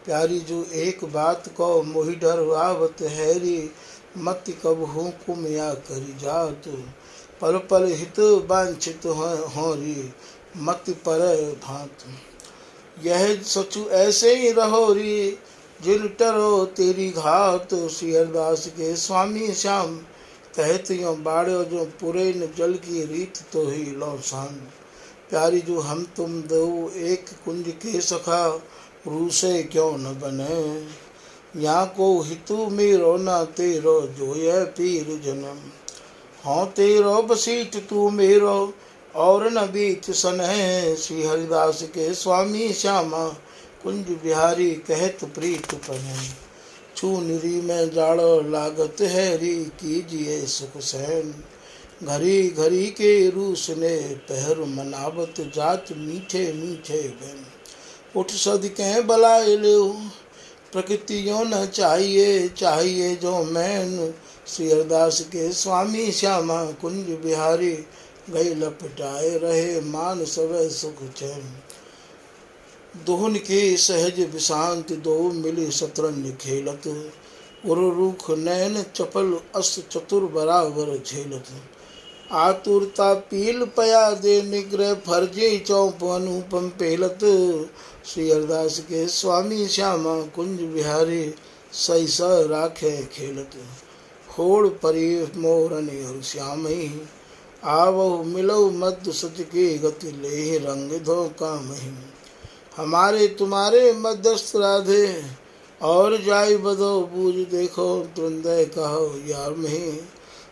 प्यारी जो एक बात को मोहि डर आवत हैरी मत कब हूँ कुमया करी जात। पल पल हित वांछित होरी मत पर भांत। यह सचु ऐसे ही रहोरी जिन टरो तेरी घात। श्री हरिदास के स्वामी श्याम कहत यो बाड़ो जो पुरे न जल की रीत तो ही लो शान। प्यारी जो हम तुम दो एक कुंज के सखा रूसे क्यों न बने। यहाँ को हितु मेरो ना तेरो जो यह पीर जन्म। हाँ तेरो बसीट तू मेरो और न बीच सनह। श्री हरिदास के स्वामी श्यामा कुंज बिहारी कहत प्रीत पने। छू निरी में जाड़ो लागत हैरी कीजिए सुख सहन। घरी घरी के रूस ने पहर मनावत जात मीठे मीठे बन। उठ सदके बलाए ले प्रकृतियों न चाहिए चाहिए जो मैन। श्री हरिदास के स्वामी श्यामा कुंज बिहारी गई लपटाए रहे मान सवै सुख चैन। दोहन की सहज विशांत दो मिली शतरंज खेलत। उर रूख नैन चपल अस चतुर बराबर झेलत। आतुरता पील पया दे निग्रह फर्जी चौप अनुपम पेलत। श्री हरिदास के स्वामी श्यामा कुंज बिहारी सही स राखे खेलत। होड़ परी मोरनी और श्याम ही आवो मिलो मद सच की गति ले रंग धो काम ही। हमारे तुम्हारे मध्यस्थ राधे और जाय बदो बूझ देखो तुंदय कहो यार में।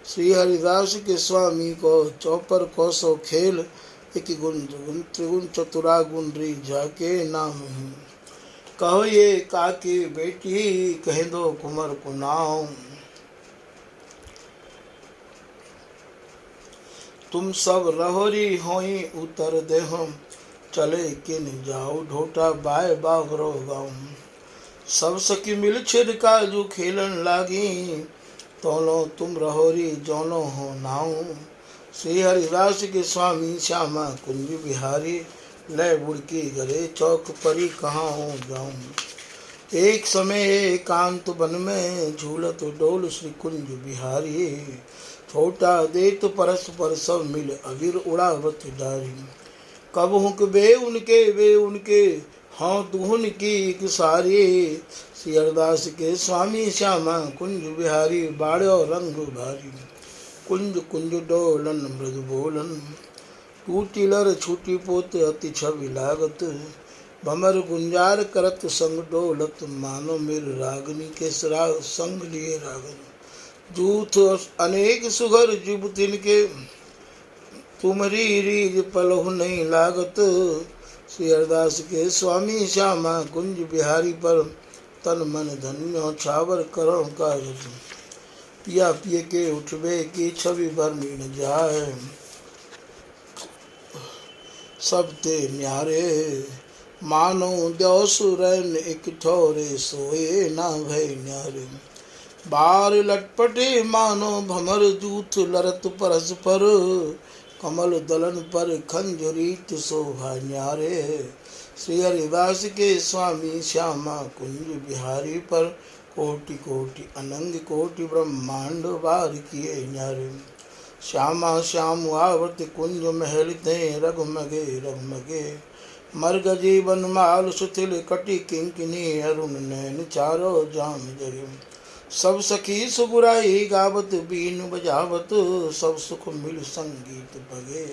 श्री हरिदास के स्वामी को चौपर कोसो खेल एक गुण गुण त्रिगुण चतुरा गुण री जाके नाम ही। कहो ये काकी बेटी कह दो कुंवर को नाम। तुम सब रहोरी होई उतर दे हम चले किन जाओ ढोटा बाय बागरो गाँव। सब सखी मिल छिड़का जो खेलन लागी तोलो तुम रहोरी जोनो हो नाऊ। श्री हरिदास के स्वामी श्यामा कुंज बिहारी लय बुड़की गरे चौक परी कहाँ हो जाऊं। एक समय एकांत वन में झूलत डोल श्री कुंज बिहारी। छोटा देत परस पर सब मिल अबीर उड़ावत डारी। कब हुक वे उनके हाँ दुहन की एक सारी। श्री हरिदास के स्वामी श्यामा कुंज बिहारी बाड़ो रंग भारी। कुंज कुंज डोलन मृदु बोलन टूटी लर छूटी पोत अति छवि लागत। भमर गुंजार करत संग डोलत मानो मेर रागनी के संग लिए रागन। जूथ अनेक सुघर जुब तिनके तुमरी रीज पलहु नहीं लागत। श्री हरिदास के स्वामी श्यामा कुंज बिहारी पर तन मन धन्यो छावर करण का यत्न। पिया पिए के उठबे की छवि बरनी न जाए, सब ते न्यारे मानो द्यो सुरैन एक ठोरे सोए ना भय न्यारे। बार लटपटे मानो भमर जूथ लरत परस्पर, कमल दलन पर खंजरीत शोभा न्यारे। श्री हरिदास के स्वामी श्यामा कुंज बिहारी पर कोटि कोटि अनंग कोटि ब्रह्मांड बार किए न्यारे। श्यामा श्याम आवर्त कुंज महलते रघुमगे रघुमगे, मर्ग जीवन माल सुथिल कटि किंकिनी अरुण नैन चारो जाम जगे। सब सखी सुगुराई गावत बीन बजावत, सब सुख मिल संगीत बगे।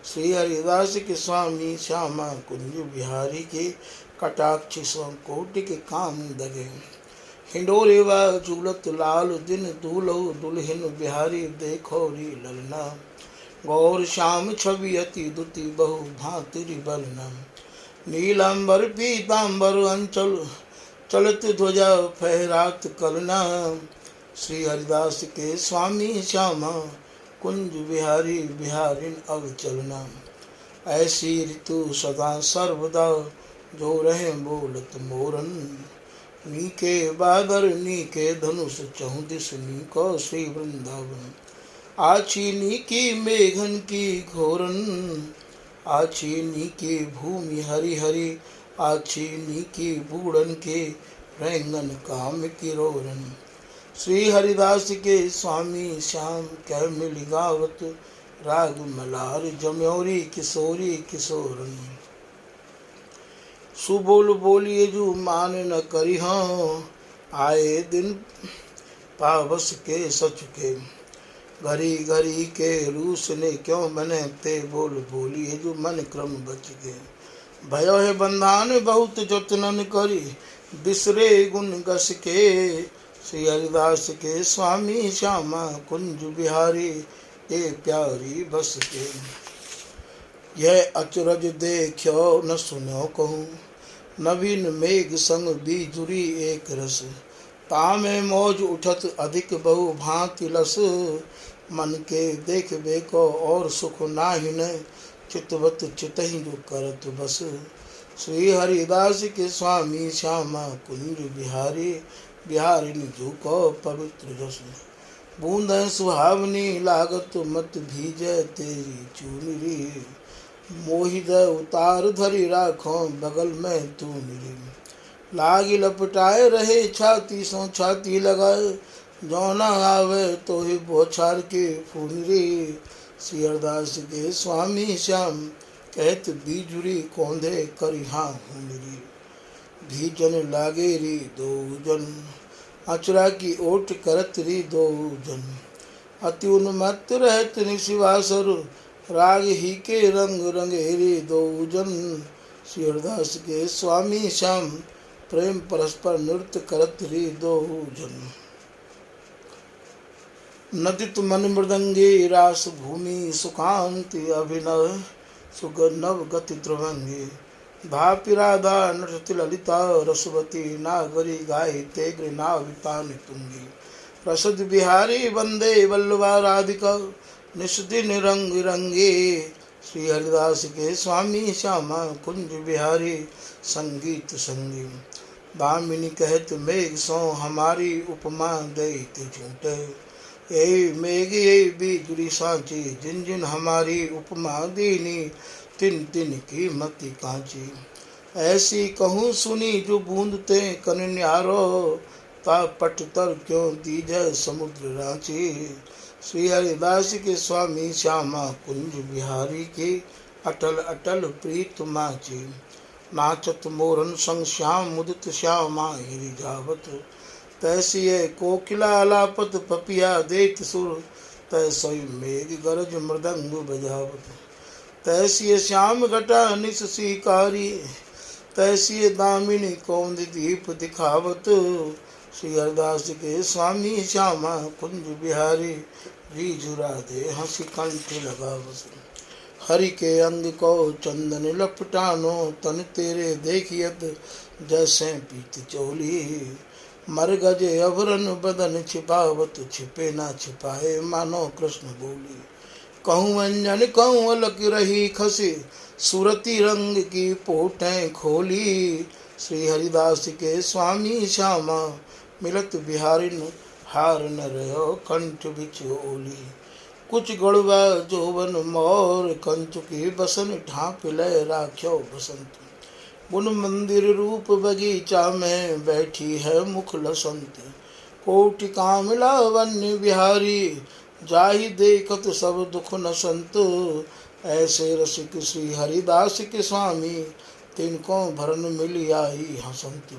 श्री हरिदास के स्वामी श्यामा कुंज बिहारी के कटाक्ष सौ कोटि के काम दगे। हिंडोरे व झूलत लाल दिन दूलो दुल्हन बिहारी देखो री ललना। गौर श्याम छवि अति दुति बहु भांति बलना। नीलांबर पीतांबर अंचल चलत ध्वजा फहरात कलना। श्री हरिदास के स्वामी श्यामा कुंज बिहारी बिहारिन अब चलना। ऐसी ऋतु सदा सर्वदा जो रहे बोलत मोरन। नीके बादर नीके धनुष चौदिस नीको श्री वृंदावन। आछी नीकी मेघन की घोरन, आछी नीकी भूमि हरि हरि। आछी नीकी बूढ़न के रैंगन काम किरोरन। श्री हरिदास के स्वामी श्याम कह मिली गावत, राग मलार जम्योरी किशोरी किशोरन। सुबोल बोलिए जो मान न करी हाँ, आए दिन पावस के सच के। घड़ी घड़ी के रूस ने क्यों बने ते, बोल बोलिए जो मन क्रम बच गए। भयो है बंधान बहुत जतनन करी, बिसरे गुण गस के। श्री हरिदास के स्वामी श्यामा कुंज बिहारी ए प्यारी बस के। यह अचरज देखो न सुनो कहूँ, नवीन मेघ संग बीजुरी एक रस। तामे मौज उठत अधिक बहु भांति लस, मन के देखबे को और सुख नाही न। चितवत चितहि जो करत बस। श्री हरिदास के स्वामी श्यामा कुंज बिहारी बिहारिन जो को पवित्र जस। बूंद सुहावनी लागत मत भीजै तेरी चूनरी। मोहिद उतार धरी राखो बगल में तू निरी। लागी लपटाए रहे छाती सो छाती लगाए, जौना आवे तो ही बौछार के फूनरी। श्री हरिदास के स्वामी श्याम कहत बीजुरी कौंधे करी हाँ हुनरी। भीजन लागे री दो जन, अचरा की ओट करत री दो जन। अति उन्मत्त रहत निशिवासर, राग ही के रंग रंगेरी दो जन। श्री हरिदास के स्वामी श्याम प्रेम परस्पर नृत्य करत री दो जन। नदित मन मृदंगे रास भूमि सुखांति अभिनव। सुगनव गति ध्रुवंगे भापि राधा नृत्य ललिता। रसवती नागरी गायते गृनावितान तुंगी। रसद बिहारी वंदे वल्लभा राधिका, निष्दिन रंग रंगे। श्री हरिदास के स्वामी श्यामा कुंज बिहारी संगीत संगी। दामिनी कहत मेघ सो हमारी उपमा दैत झूठे। यही मेघ यही बीजुरी सांची, जिन जिन हमारी उपमा दीनी तिन तिन की मति कांची। ऐसी कहूँ सुनी जो बूंदते कन न्यारो, ता पटतर क्यों दीजै समुद्र रांची। श्री हरिदास के स्वामी श्यामा कुंज बिहारी की अटल अटल प्रीत माची। नाचत मोरन संग श्याम मुदित श्यामा हिरि जावत। तैसी कोकिला अलापत पपिया देत सुर, तैसई मेघ गरज मृदंग बजावत। तैसी श्याम घटा निस सीकारी, तैसी दामिनी कौंद दीप दिखावत। श्री हरिदास के स्वामी श्यामा कुंज बिहारी, रीझ राधे हंसी कंठ लगावत। हरि के अंग को चंदन लपटानो, तन तेरे देखियत जैसे पीत चोली। मर गजे अभरन बदन छिपावत, छिपे ना छिपाए मानो कृष्ण बोली। कहूँ अंजन कहूँ अलग रही खसी, सूरती रंग की पोटें खोली। श्री हरिदास के स्वामी श्यामा, मिलत बिहारिन हार न रहो कंठ बिच ओली। कुछ गड़वा जोवन मोर, कंचु की बसन ढांप लय राख्यो बसंत। बुन मंदिर रूप बगीचा में, बैठी है मुख लसंत। कोटि कामला वन्य बिहारी, जाहि देखत सब दुख नसंत। ऐसे रसिक श्री हरिदास के स्वामी, तिनको भरन मिली आई हसंत।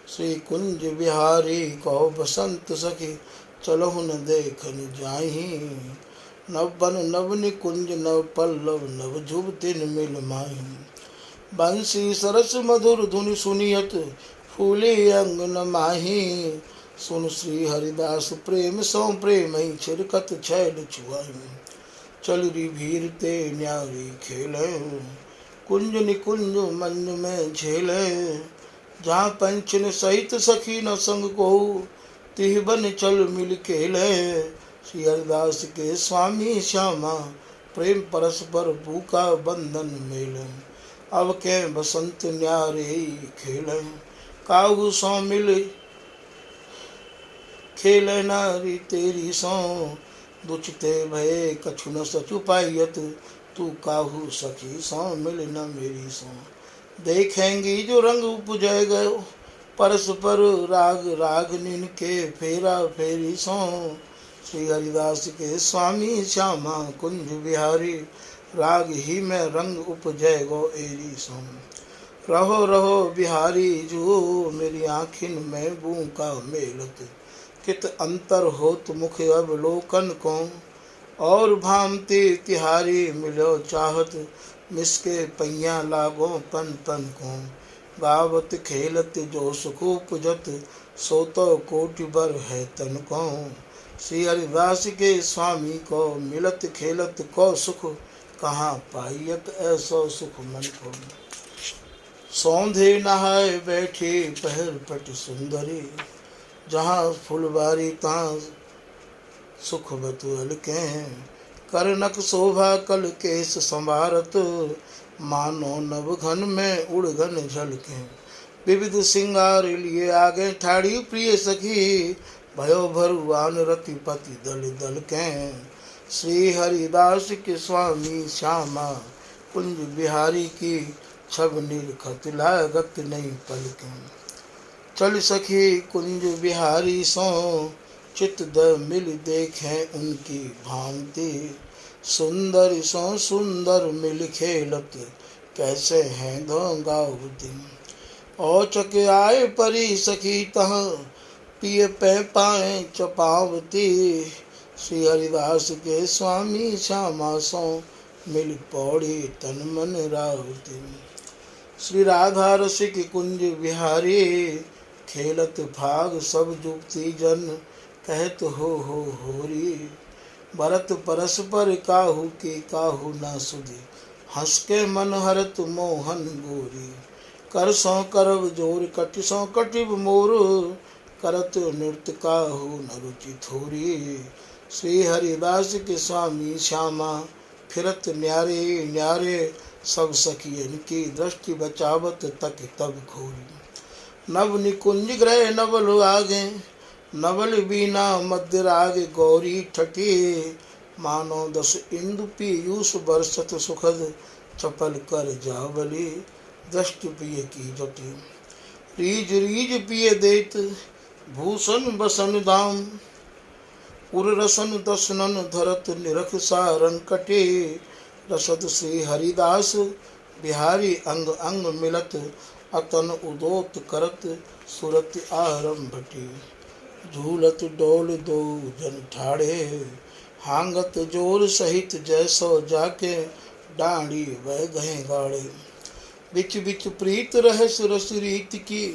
श्री कुंज बिहारी को बसंत सखी, चलहु न देखन जाहि। नव बन नव निकुंज नव पल्लव, नव जुब तिन मिल माहि। बंसी सरस मधुर धुनि सुनियत, फूले अंग न माही। सुन श्री हरिदास प्रेम सो प्रेम ही, छिरकत छैल छुआई। चलरी भीर ते न्यारी खेले, कुंज निकुंज मंज में झेले। जहाँ पंचन सहित सखी न संग को, तिह बन चल मिल खेले। श्री हरिदास के स्वामी श्यामा, प्रेम परस्पर भूखा बंधन मेल। अब के बसंत न्यारे खेल, काहू सौ मिल खेल नारी तेरी सौ। दुचते भये कछु न सचु पायत, तू काहू सखी सौ मिल न मेरी सौ। देखेंगी जो रंग उपजय गयो, परस्पर राग रागनिन के फेरा फेरी सौ। श्री हरिदास के स्वामी श्यामा, कुंज बिहारी, राग ही में रंग उपजय गो एरी सो। रहो रहो बिहारी जो, मेरी आँखिन में बू का मेलत। कित अंतर होत मुख अवलोकन को, और भामती तिहारी मिलो चाहत। मिसके पैया लागो पन पन को, गावत खेलत जो सुख उपजत। सो तो कोटि बर है तन को। श्री हरिदास के स्वामी को, मिलत खेलत को सुख। कहाँ पाइयत ऐसो सुख मन को। सौंधे नहाए बैठे पहर पट सुंदरी, जहाँ फुलबारी तहाँ सुख बतुअल के। करनक शोभा कल केस संवारत, मानो नव घन में उड़घन झलके। विविध सिंगार लिए आगे ठाड़ी प्रिय सखी, भयो भरुआन रति पति दल दल के। श्री हरिदास के स्वामी श्यामा, कुंज बिहारी की छब निरखत लागत नहीं पलके। चल सखी कुंज बिहारी सो, चित द मिल देखें उनकी भांति। सुंदर सो सुंदर मिल खेलत, कैसे हैं दो गावती। औचक आए परी सखी तह, पिय पे पाए चपावती। श्री हरिदास के स्वामी श्यामा सो, मिल पौड़ी तन मन रावती। श्री राधा रसिक कुंज बिहारी, खेलत भाग सब जुगती जन। कहत हो होरी, भरत परस्पर काहू की काहू ना सुधी। हंस के मन हरत मोहन गोरी, कर सौ करब जोर कटि सौ कटिब मोर। करत नृत्य काहू न रुचि थोरी। श्री हरिदास के स्वामी श्यामा, फिरत न्यारे न्यारे। सब सखियन की दृष्टि बचावत तक तब खोरी। नव निकुंज ग्रह नवल आगे, नवल बीना मध्य राग गौरी ठठी। मानो 10 इंदु पीयूष बरसत सुखद, चपल कर जावली दृष्टि पिय की जटी। रीज रीज पिय देत भूषण बसन दाम, उर रसन दसनन धरत निरख सारंकटे। रसद श्री हरिदास बिहारी, अंग अंग मिलत अतन उदोत करत। सुरत आरंभटी, झूलत डोल दो जन ठाड़े। हांगत जोर सहित जैसो जाके, डांडी वह गए गाड़े। बिच बिच प्रीत रहस रस रीत की,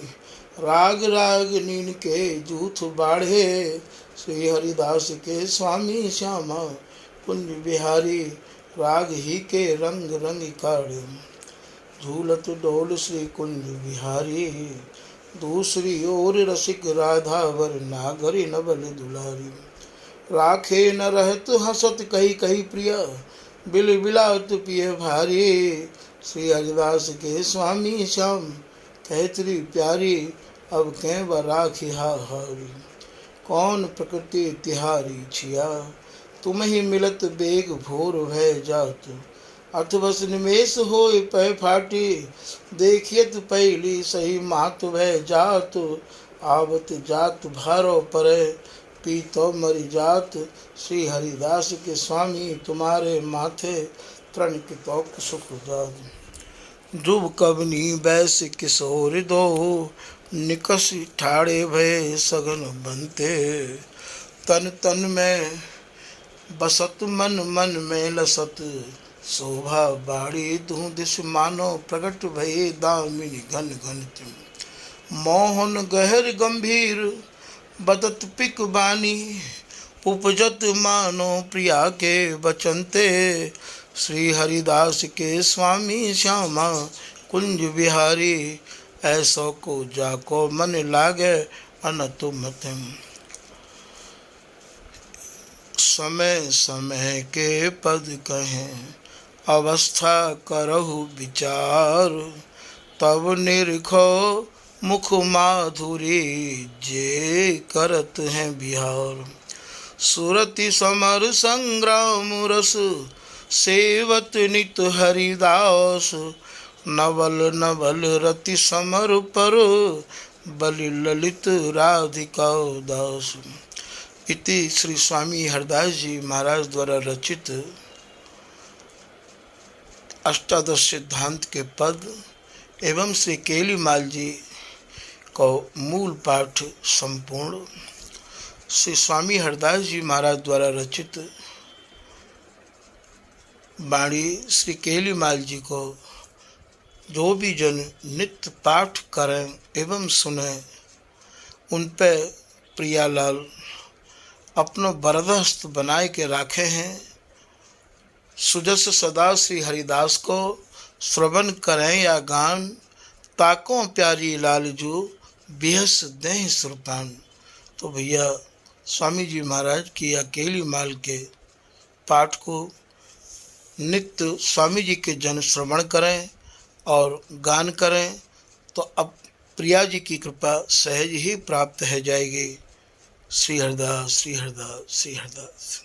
राग राग नीन के जूथ बाढ़े। श्री हरिदास के स्वामी श्यामा, कुंज बिहारी, राग ही के रंग रंग काढ़, झूलत डोल श्री कुंज बिहारी। दूसरी ओर रसिक राधा वर नागरी नबल दुलारी। राखे न रहत हसत कही कही प्रिय, बिल बिलात पिय भारी। श्री हरिदास के स्वामी श्याम कहतरी प्यारी, अब कह ब राखी हारी। कौन प्रकृति तिहारी छिया, तुम ही मिलत बेग भोर भय जात। अथ बस निमेष होय पै फाटी, देखियत पहली सही मात भय जात। आवत जात भारो परे, पीतो मरि जात। श्री हरिदास के स्वामी तुम्हारे माथे, तरण के तौक सुख जात। जुब कवनी बैस किशोर दो, निकस ठाड़े भय सघन बनते। तन तन में बसत मन मन में लसत, शोभा बाड़ी दूं दिश मानो प्रगट भये दामिनी घन घन तिम। मोहन गहर गंभीर बदत पिक बानी, उपजत मानो प्रिया के बचनते। श्री हरिदास के स्वामी श्यामा कुंज बिहारी, ऐसो को जाको मन लागे अनतु मतिम। समय समय के पद कहें अवस्था करहु विचार, तब निरखो मुख माधुरी जे करत हैं बिहार। सुरति समर संग्राम रस सेवत नित हरिदास, नवल नवल रति समर पर बलि ललित राधिका दास। इति श्री स्वामी हरदास जी महाराज द्वारा रचित अष्टादश सिद्धांत के पद एवं श्री केलीमाल जी को मूल पाठ संपूर्ण। श्री स्वामी हरदास जी महाराज द्वारा रचित वाणी श्री केलीमाल जी को जो भी जन नित्य पाठ करें एवं सुने, उन पे प्रियालाल अपनो बरदस्त बनाए के राखे हैं। सुजस सदा श्री हरिदास को श्रवण करें या गान, ताकों प्यारी लाल जो बेहस दें सुरपान। तो भैया स्वामी जी महाराज की अकेली माल के पाठ को नित्य स्वामी जी के जन श्रवण करें और गान करें, तो अब प्रिया जी की कृपा सहज ही प्राप्त है जाएगी। श्री हरदास श्री हरदास श्री हरदास।